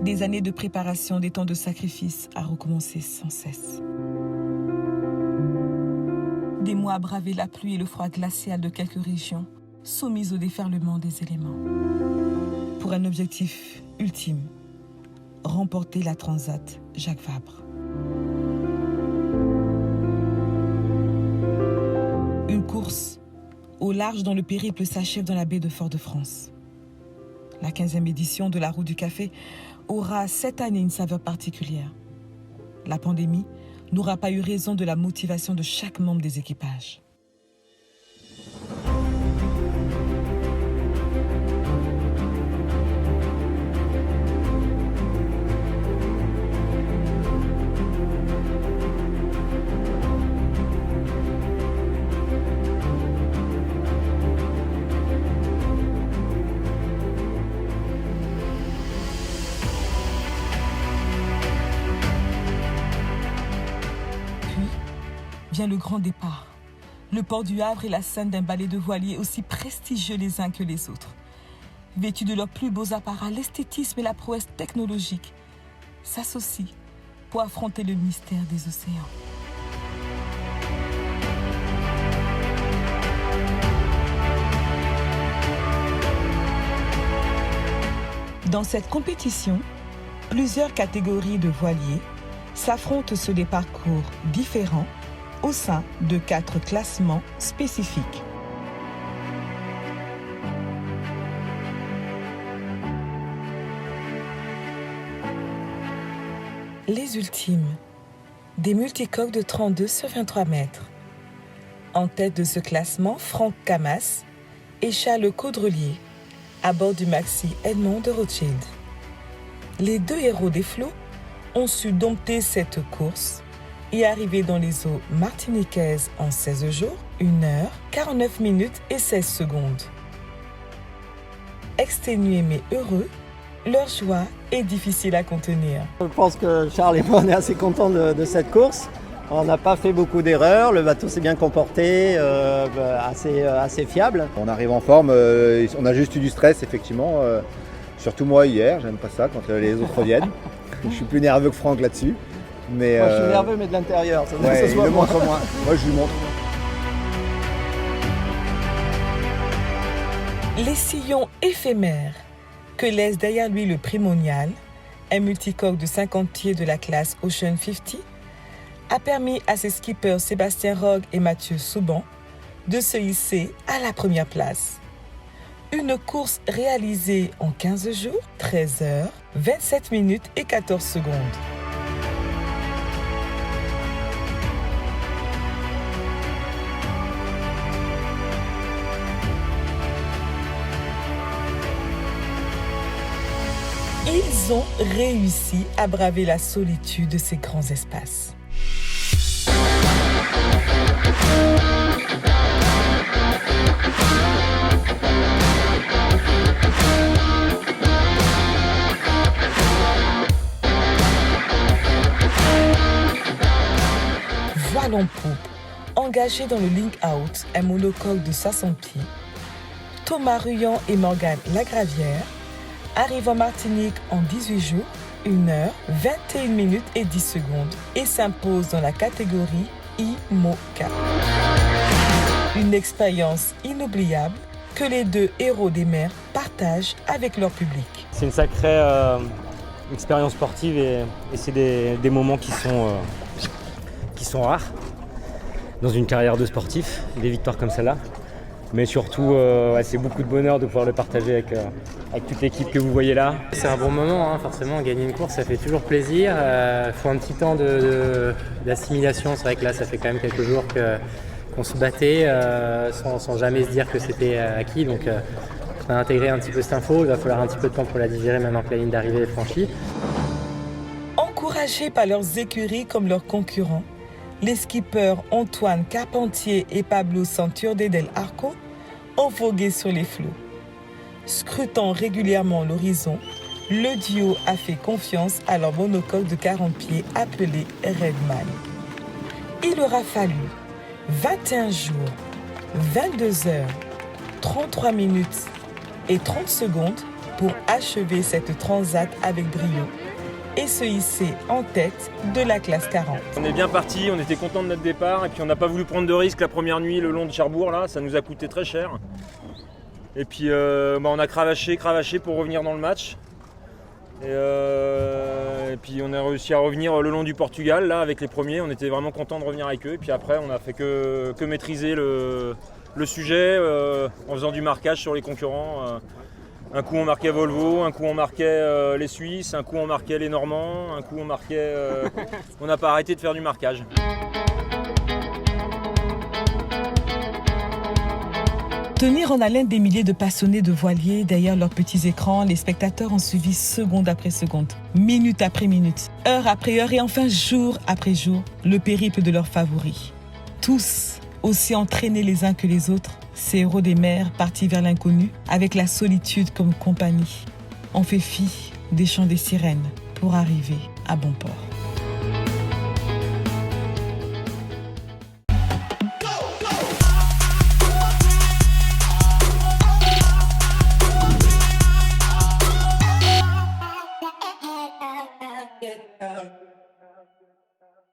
Des années de préparation, des temps de sacrifice à recommencer sans cesse. Des mois à braver la pluie et le froid glacial de quelques régions, soumises au déferlement des éléments. Pour un objectif ultime, remporter la Transat Jacques Vabre. Une course au large dont le périple s'achève dans la baie de Fort-de-France. La 15e édition de la Route du Café aura cette année une saveur particulière. La pandémie n'aura pas eu raison de la motivation de chaque membre des équipages. Vient le grand départ. Le port du Havre est la scène d'un ballet de voiliers aussi prestigieux les uns que les autres. Vêtus de leurs plus beaux apparats, l'esthétisme et la prouesse technologique s'associent pour affronter le mystère des océans. Dans cette compétition, plusieurs catégories de voiliers s'affrontent sur des parcours différents au sein de 4 classements spécifiques. Les ultimes, des multicoques de 32 sur 23 mètres. En tête de ce classement, Franck Camas et Charles Caudrelier, à bord du Maxi Edmond de Rothschild. Les 2 héros des flots ont su dompter cette course et arriver dans les eaux martiniquaises en 16 jours, 1 heure, 49 minutes et 16 secondes. Exténués mais heureux, leur joie est difficile à contenir. Je pense que Charles et moi, on est assez contents de cette course. On n'a pas fait beaucoup d'erreurs, le bateau s'est bien comporté, assez fiable. On arrive en forme, on a juste eu du stress effectivement, surtout moi hier, j'aime pas ça quand les autres reviennent. Je suis plus nerveux que Franck là-dessus. Mais moi je suis nerveux mais de l'intérieur, ça il le montre moins. Moi je lui montre. Les sillons éphémères que laisse derrière lui le Primonial, un multicoque de 50 pieds de la classe Ocean 50, a permis à ses skippers Sébastien Rogue et Mathieu Souban de se hisser à la première place. Une course réalisée en 15 jours, 13 heures, 27 minutes et 14 secondes. Ils ont réussi à braver la solitude de ces grands espaces. Voile en poupe, engagé dans le Link Out, un monocoque de 60 pieds, Thomas Ruyant et Morgane Lagravière arrivent en Martinique en 18 jours, 1 heure, 21 minutes et 10 secondes et s'imposent dans la catégorie IMOCA. Une expérience inoubliable que les 2 héros des mers partagent avec leur public. C'est une sacrée expérience sportive et c'est des moments qui sont rares dans une carrière de sportif, des victoires comme celle-là. Mais surtout, c'est beaucoup de bonheur de pouvoir le partager avec toute l'équipe que vous voyez là. C'est un bon moment, hein, forcément, gagner une course, ça fait toujours plaisir. Il faut un petit temps d'assimilation. C'est vrai que là, ça fait quand même quelques jours qu'on se battait sans jamais se dire que c'était acquis. Donc, on a intégré un petit peu cette info. Il va falloir un petit peu de temps pour la digérer maintenant que la ligne d'arrivée est franchie. Encouragés par leurs écuries comme leurs concurrents, les skippers Antoine Carpentier et Pablo Santurce del Arco ont vogué sur les flots. Scrutant régulièrement l'horizon, le duo a fait confiance à leur monocoque de 40 pieds appelé Redman. Il aura fallu 21 jours, 22 heures, 33 minutes et 30 secondes pour achever cette transat avec brio et se hisser en tête de la classe 40. On est bien parti, on était content de notre départ et puis on n'a pas voulu prendre de risques la première nuit le long de Cherbourg, là, ça nous a coûté très cher. Et puis on a cravaché pour revenir dans le match. Et puis on a réussi à revenir le long du Portugal là avec les premiers, on était vraiment content de revenir avec eux. Et puis après on a fait que maîtriser le sujet en faisant du marquage sur les concurrents. Un coup on marquait Volvo, un coup on marquait les Suisses, un coup on marquait les Normands, un coup on marquait... on n'a pas arrêté de faire du marquage. Tenir en haleine des milliers de passionnés de voiliers derrière leurs petits écrans, les spectateurs ont suivi seconde après seconde, minute après minute, heure après heure et enfin jour après jour, le périple de leurs favoris. Tous aussi entraînés les uns que les autres, ces héros des mers partis vers l'inconnu, avec la solitude comme compagnie, ont fait fi des chants des sirènes pour arriver à bon port.